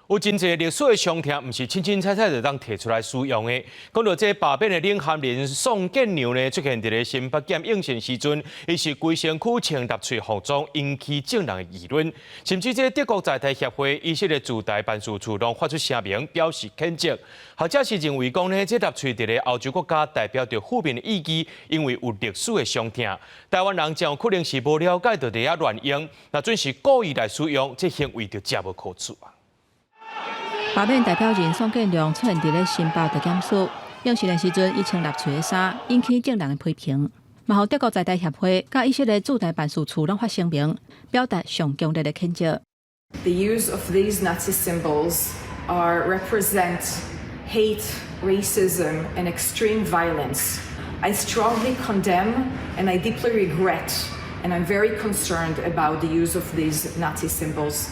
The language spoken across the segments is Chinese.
有真侪历史的伤痛，毋是轻轻彩彩就当摕出来使用的。讲到这罢免的领衔人宋建良呢，出现伫咧新北检应讯时阵，伊是规身躯穿搭喙服装，引起正人的议论。甚至这德国在台协会以色列驻台办事处拢发出声明表示谴责。学者是认为讲呢，这搭喙伫咧欧洲国家代表着负面的意义，因为有历史的伤痛。台湾人将有可能是无了解到伫遐乱用，那准是故意来使用，这行为就真无可取啊。 罢免代表人宋建良出现伫咧新报特检署，应讯的时阵，伊穿立喙的衫，引起正人的批评。嘛，互德国在台协会甲以色列驻台办事处拢发声明，表达上强烈的谴责。The use of these Nazi symbols represent hate, racism, and extreme violence. I strongly condemn and I deeply regret, and I'm very concerned about the use of these Nazi symbols.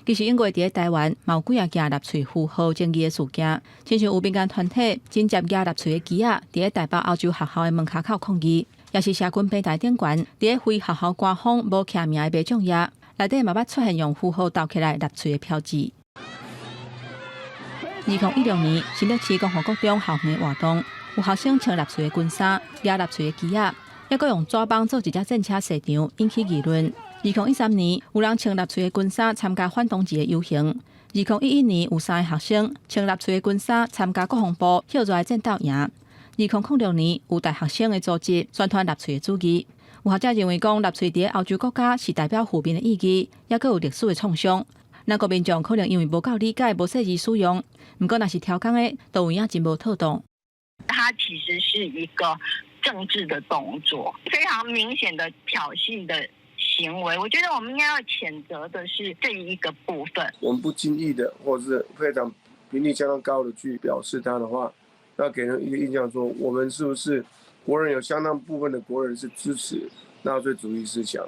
其实，因为伫台湾嘛有几啊件立喙符号争议的事件，亲像有民间团体真接压立喙的旗仔，伫咧台北欧洲学校的门口抗议，也是社群平台顶悬伫咧非学校官方无刻名的卖奖页，内底嘛捌出现用符号斗起来立喙的标志。2016年，新北市共和国中校园活动，有学生穿立喙的军衫，抓立喙的旗仔，还佫用纸棒做一只战车市场，引起议论。 2013年，有人穿立喙的军衫参加反同志的游行。2011年，有3个学生穿立喙的军衫参加国防部校热战斗营。2006年，有大学生的组织宣传立喙的主义。有学者认为，讲立喙伫欧洲国家是代表负面的意义，也佫有历史的创伤。咱国民众可能因为无够理解，无适宜使用。不过，若是调工的，都有影真无妥当。它其实是一个政治的动作，非常明显的挑衅的 行为，我觉得我们应该要谴责的是这一个部分。我们不经意的，或者是非常频率相当高的去表示它的话，要给人一个印象说，我们是不是国人有相当部分的国人是支持纳粹主义思想，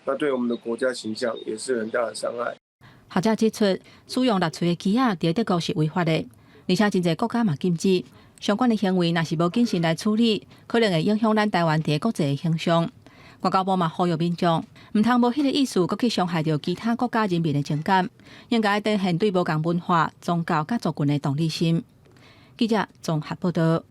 那对我们的国家形象也是很大的伤害。学者指出，使用立喙的旗仔伫德国是违法的，而且真侪国家嘛禁止。相关的行为若是无谨慎来处理，可能会影响咱台湾伫国际的形象。 外交部嘛呼吁民众，唔通无迄个意思，搁去伤害到其他国家人民的情感，应该展现对无共文化、宗教甲族群的同理心。记者综合报道。